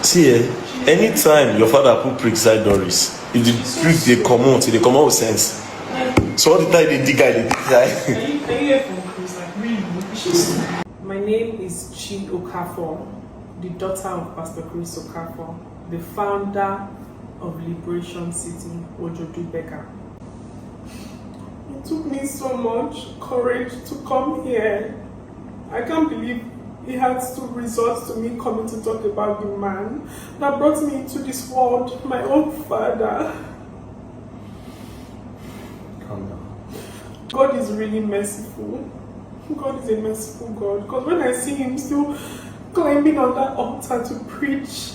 See, anytime your father put prick side Doris, if the prick they come out with sense. So all the time they dig guy, they dig guy. Are you here from Chris? Like really? My name is Chris Okafor, the daughter of Pastor Chris Okafor, the founder of Liberation City, Ojodu Becca. It took me so much courage to come here. I can't believe he had to resort to me coming to talk about the man that brought me into this world, my own father. Calm down. God is really merciful. God is a merciful God. Because when I see him still climbing on that altar to preach,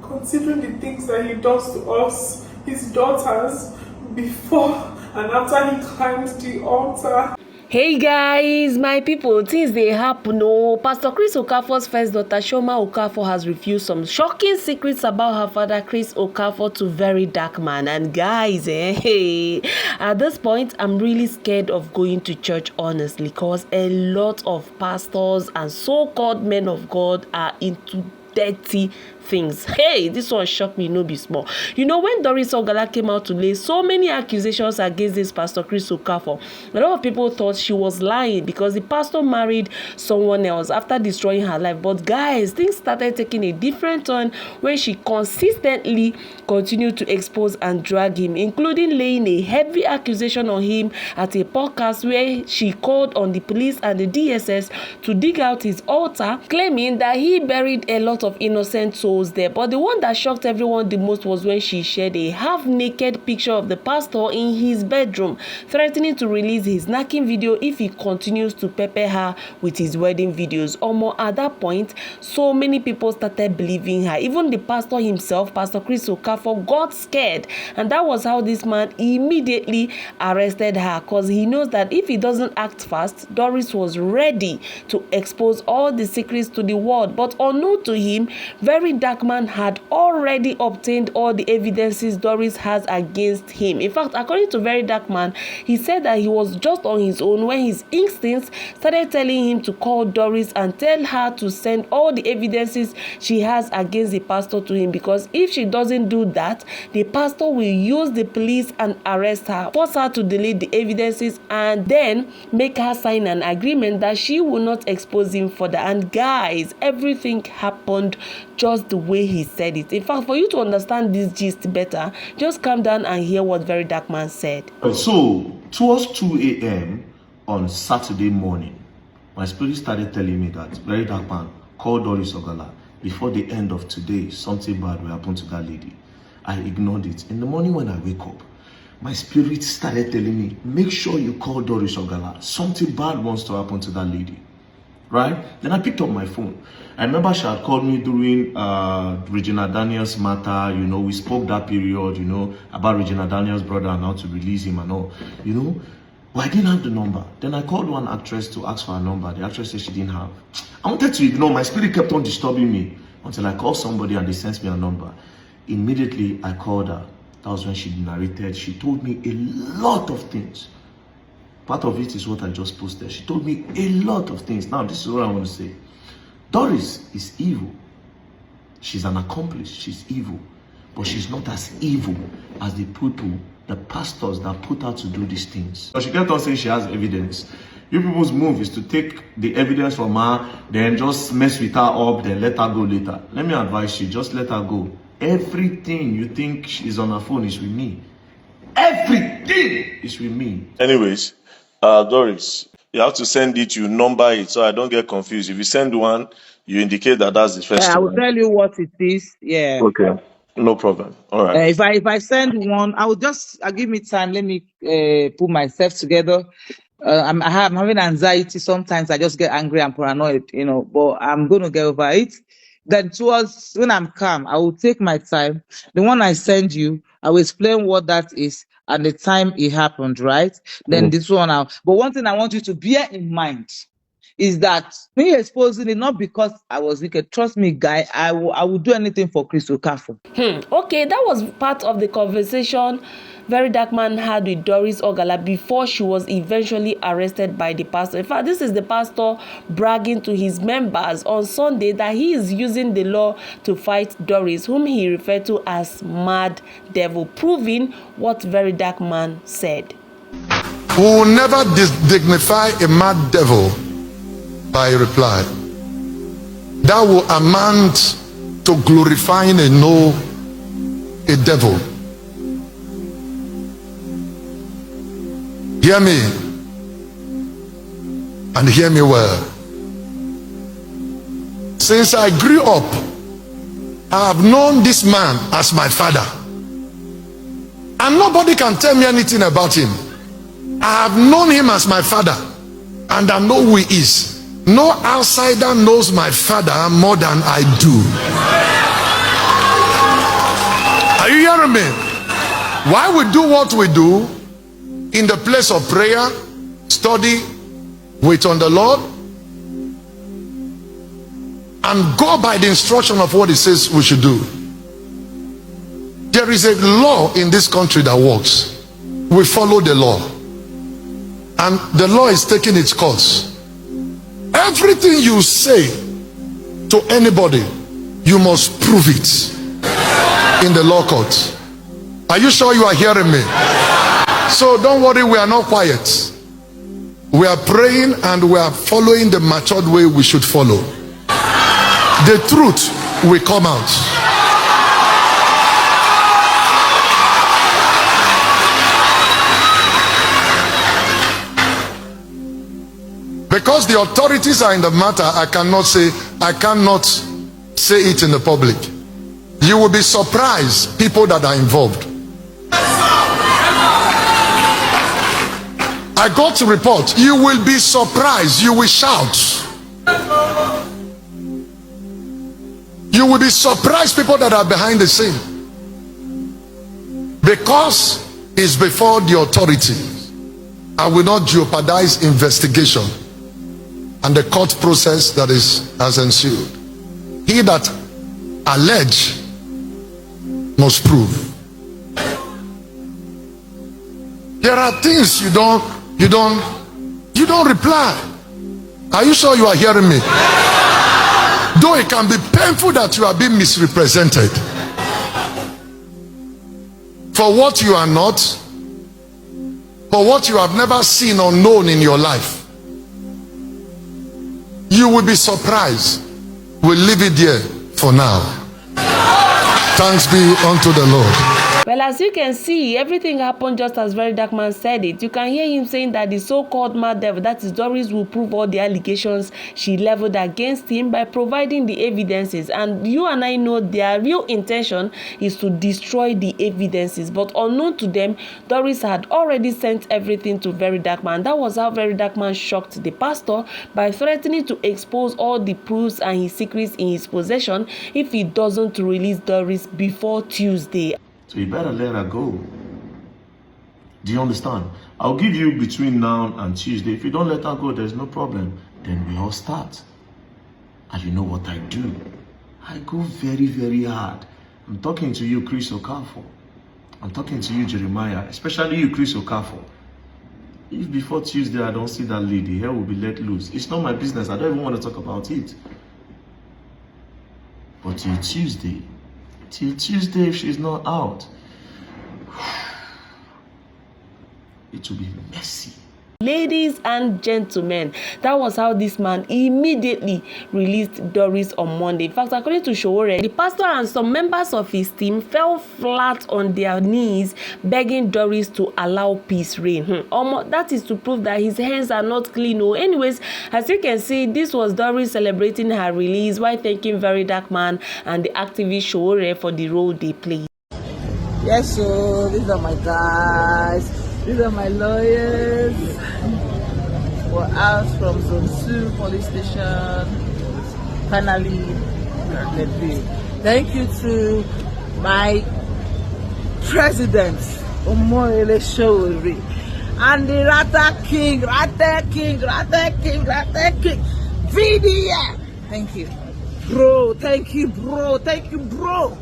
considering the things that he does to us, his daughters, before and after he climbs the altar. Hey guys, my people, things they happen. Oh, Pastor Chris Okafor's first daughter, Shoma Okafor, has revealed some shocking secrets about her father, Chris Okafor, to Verydarkman. And guys, at this point, I'm really scared of going to church, honestly, because a lot of pastors and so-called men of God are into dirty things. Hey, this one shocked me, no be small. You know, when Doris Ogala came out to lay so many accusations against this Pastor Chris Okafor, a lot of people thought she was lying because the pastor married someone else after destroying her life. But guys, things started taking a different turn when she consistently continued to expose and drag him, including laying a heavy accusation on him at a podcast where she called on the police and the DSS to dig out his altar, claiming that he buried a lot of innocent souls there. But the one that shocked everyone the most was when she shared a half-naked picture of the pastor in his bedroom, threatening to release his knacking video if he continues to pepper her with his wedding videos. Or at that point, so many people started believing her. Even the pastor himself, Pastor Chris Okafor, got scared, and that was how this man immediately arrested her, because he knows that if he doesn't act fast, Doris was ready to expose all the secrets to the world. But unknown to him, Verydarkman had already obtained all the evidences Doris has against him. In fact, according to Verydarkman, he said that he was just on his own when his instincts started telling him to call Doris and tell her to send all the evidences she has against the pastor to him, because if she doesn't do that, the pastor will use the police and arrest her, force her to delete the evidences, and then make her sign an agreement that she will not expose him further. And guys, everything happened just the way he said it. In fact, for you to understand this gist better, just calm down and hear what Verydarkman said. So, towards 2 a.m. on Saturday morning, my spirit started telling me that Verydarkman, call Doris Ogala. Before the end of today, something bad will happen to that lady. I ignored it. In the morning when I wake up, my spirit started telling me, make sure you call Doris Ogala. Something bad wants to happen to that lady. Right? Then I picked up my phone. I remember she had called me during Regina Daniels' matter. You know, we spoke that period, you know, about Regina Daniels' brother and how to release him and all, you know. But I didn't have the number. Then I called one actress to ask for her number. The actress said she didn't have. I wanted to ignore. My spirit kept on disturbing me until I called somebody and they sent me a number. Immediately, I called her. That was when she narrated. She told me a lot of things. Part of it is what I just posted. She told me a lot of things. Now, this is what I want to say. Doris is evil. She's an accomplice. She's evil. But she's not as evil as the people, the pastors that put her to do these things. But she kept on saying she has evidence. You people's move is to take the evidence from her, then just mess with her up, then let her go later. Let me advise you, just let her go. Everything you think is on her phone is with me. Everything is with me. Anyways, Doris, you have to send it, you number it, so I don't get confused. If you send one, you indicate that that's the first I will one. tell you what it is. Yeah. Okay, no problem. All right. If I send one, I'll give me time. Let me put myself together. I'm having anxiety. Sometimes I just get angry and paranoid, you know, but I'm going to get over it. Then towards when I'm calm, I will take my time. The one I send you, I will explain what that is and the time it happened, right? Then this one out. But one thing I want you to bear in mind is that me exposing it not because I was wicked. Trust me, guy, I will do anything for Chris Okafor. Okay, that was part of the conversation Verydarkman had with Doris Ogala before she was eventually arrested by the pastor. In fact, this is the pastor bragging to his members on Sunday that he is using the law to fight Doris, whom he referred to as mad devil, proving what Verydarkman said. We will never dignify a mad devil by a reply. That will amount to glorifying a devil. Hear me, and hear me well. Since I grew up, I have known this man as my father, and nobody can tell me anything about him. I have known him as my father, and I know who he is. No outsider knows my father more than I do. Are you hearing me? Why we do what we do in the place of prayer, study, wait on the Lord, and go by the instruction of what he says we should do. There is a law in this country that works. We follow the law, and the law is taking its course. Everything you say to anybody, you must prove it in the law court. Are you sure you are hearing me? So don't worry, we are not quiet. We are praying and we are following the matured way we should follow. The truth will come out. Because the authorities are in the matter, I cannot say it in the public. You will be surprised, people that are involved. I got to report. You will be surprised. You will shout. You will be surprised, people that are behind the scene. Because it's before the authorities. I will not jeopardize investigation and the court process that has ensued. He that allege must prove. There are things you don't reply. Are you sure you are hearing me? Though it can be painful that you are being misrepresented for what you are not, for what you have never seen or known in your life. You will be surprised. We'll leave it there for now. Thanks be unto the Lord. Well, as you can see, everything happened just as Verydarkman said it. You can hear him saying that the so-called mad devil, that is Doris, will prove all the allegations she leveled against him by providing the evidences. And you and I know their real intention is to destroy the evidences. But unknown to them, Doris had already sent everything to Verydarkman. That was how Verydarkman shocked the pastor by threatening to expose all the proofs and his secrets in his possession if he doesn't release Doris before Tuesday. So you better let her go. Do you understand? I'll give you between now and Tuesday. If you don't let her go, there's no problem. Then we all start. And you know what I do? I go very, very hard. I'm talking to you, Chris Okafor. I'm talking to you, Jeremiah. Especially you, Chris Okafor. If before Tuesday I don't see that lady, hell will be let loose. It's not my business. I don't even want to talk about it. But till Tuesday, if she's not out, it will be messy. Ladies and gentlemen, that was how this man immediately released Doris on Monday. In fact, according to Showore, the pastor and some members of his team fell flat on their knees begging Doris to allow peace reign. That is to prove that his hands are not clean. Anyways, as you can see, this was Doris celebrating her release while thanking Verydarkman and the activist Showore for the role they played. Yes, so these are my guys. These are my lawyers. We're out from Zone 2 police station. Finally, thank you to my president, Omoyele Showore, and the Rata King, VDM. Thank you, bro. Thank you, bro.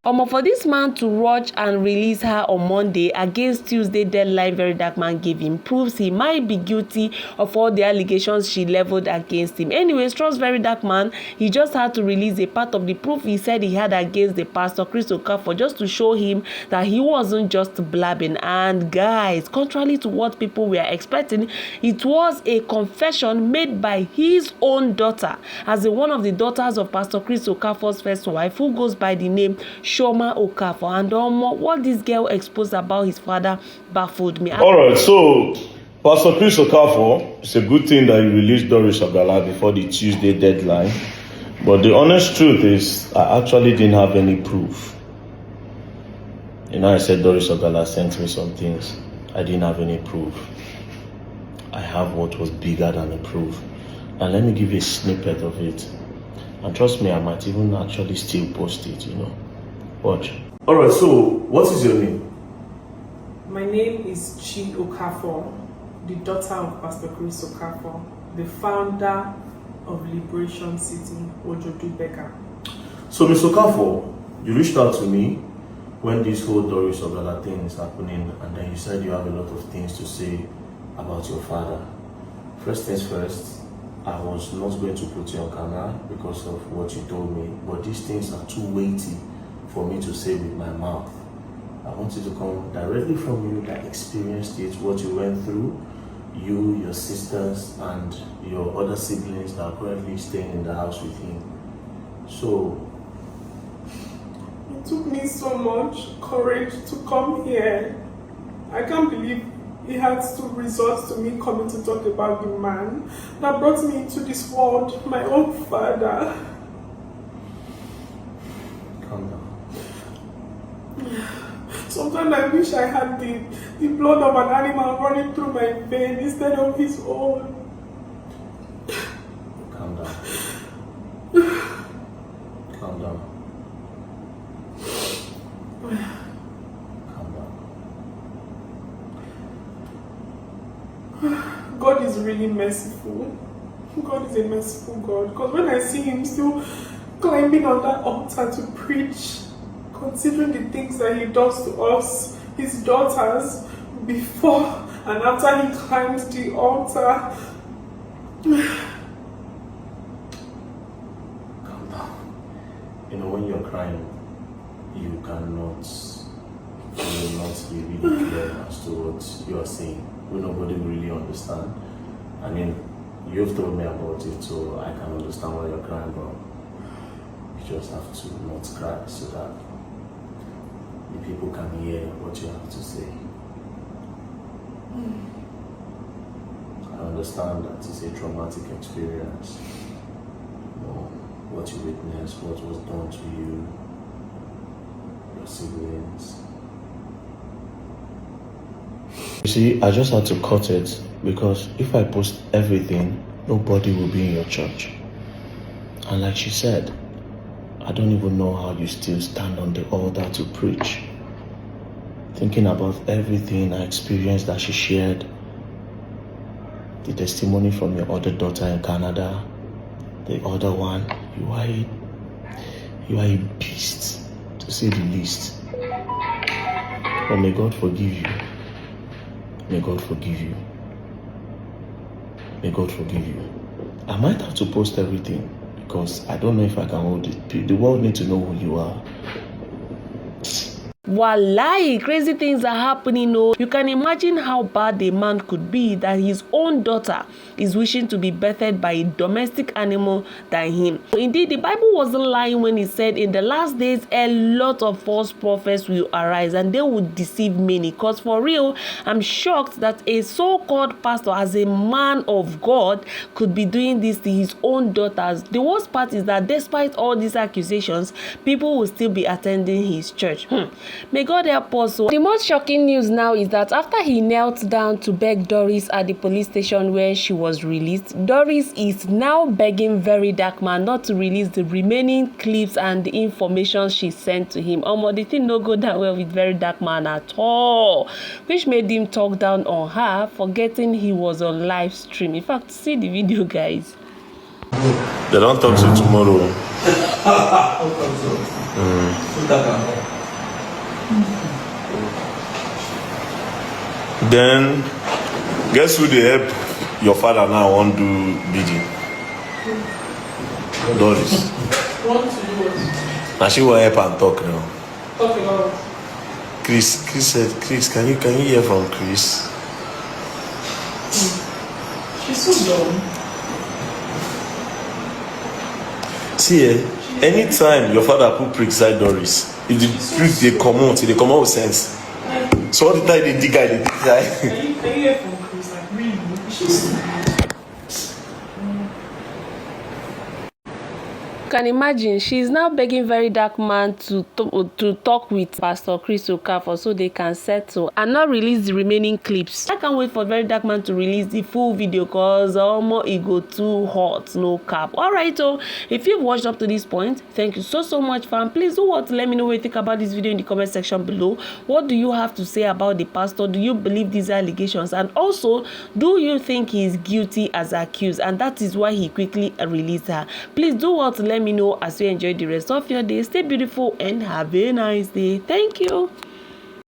For this man to rush and release her on Monday against Tuesday deadline Verydarkman gave him proves he might be guilty of all the allegations she leveled against him. Anyways, trust Verydarkman, he just had to release a part of the proof he said he had against the pastor Chris Okafor just to show him that he wasn't just blabbing. And guys, contrary to what people were expecting, it was a confession made by his own daughter, as one of the daughters of Pastor Chris Okafor's first wife, who goes by the name Shoma Okafor. And what this girl exposed about his father baffled me. Alright, so Pastor Chris Okafor, it's a good thing that you released Doris Ogala before the Tuesday deadline. But the honest truth is, I actually didn't have any proof. I said Doris Ogala sent me some things. I didn't have any proof. I have what was bigger than a proof. And let me give you a snippet of it. And trust me, I might even actually still post it, Watch. Alright, so what is your name? My name is Chris Okafor, the daughter of Pastor Chris Okafor, the founder of Liberation City, Ojodu Bega. So, Ms. Okafor, you reached out to me when this whole Doris Ogala thing is happening, and then you said you have a lot of things to say about your father. First things first, I was not going to put you on camera because of what you told me, but these things are too weighty for me to say with my mouth. I want you to come directly from you that experienced it, what you went through, you, your sisters, and your other siblings that are currently staying in the house with him. So, it took me so much courage to come here. I can't believe he had to resort to me coming to talk about the man that brought me into this world, my own father. Calm down. Sometimes I wish I had the blood of an animal running through my veins instead of his own. Calm down. Calm down. Calm down. God is really merciful. God is a merciful God. Because when I see him still climbing on that altar to preach, considering the things that he does to us, his daughters, before and after he climbs the altar. Calm down. When you're crying, you will not be really clear as to what you are saying. Nobody will really understand. You've told me about it, so I can understand why you're crying, but you just have to not cry so that the people can hear what you have to say. I understand that it's a traumatic experience. What you witnessed, what was done to you, your siblings. You see, I just had to cut it because if I post everything, nobody will be in your church. And like she said, I don't even know how you still stand on the altar to preach. Thinking about everything I experienced that she shared, the testimony from your other daughter in Canada, the other one, you are a beast, to say the least. But may God forgive you. May God forgive you. May God forgive you. I might have to post everything because I don't know if I can hold it. The world needs to know who you are. Wallahi, crazy things are happening. You can imagine how bad a man could be that his own daughter is wishing to be birthed by a domestic animal than him. Indeed, the Bible wasn't lying when it said in the last days a lot of false prophets will arise and they will deceive many. Because for real, I'm shocked that a so-called pastor, as a man of God, could be doing this to his own daughters. The worst part is that despite all these accusations, people will still be attending his church. May God help us. The most shocking news now is that after he knelt down to beg Doris at the police station where she was released, Doris is now begging Verydarkman not to release the remaining clips and the information she sent to him. The thing no go that well with Verydarkman at all, which made him talk down on her, forgetting he was on live stream. In fact, see the video, guys. They don't talk to you tomorrow. Then, guess who they help your father now want do bidding? Doris. Want to do what? Now she will help and talk now. Talk about Chris said, Chris, can you hear from Chris? she's so dumb. See, anytime your father put prick inside Doris, if the prick they come out with sense. So all the time they dig guy, they dig guy. Can you hear from Chris? Like, really? She's Can imagine she's now begging Verydarkman to talk with Pastor Chris Okafor so they can settle and not release the remaining clips. I can't wait for Verydarkman to release the full video cause almost it go too hot, no cap. Alright, so if you've watched up to this point, thank you so much, fam. Please do what? Let me know what you think about this video in the comment section below. What do you have to say about the pastor? Do you believe these allegations? And also, do you think he is guilty as accused? And that is why he quickly released her. Please do what? Let me know as you enjoy the rest of your day. Stay beautiful and have a nice day. Thank you.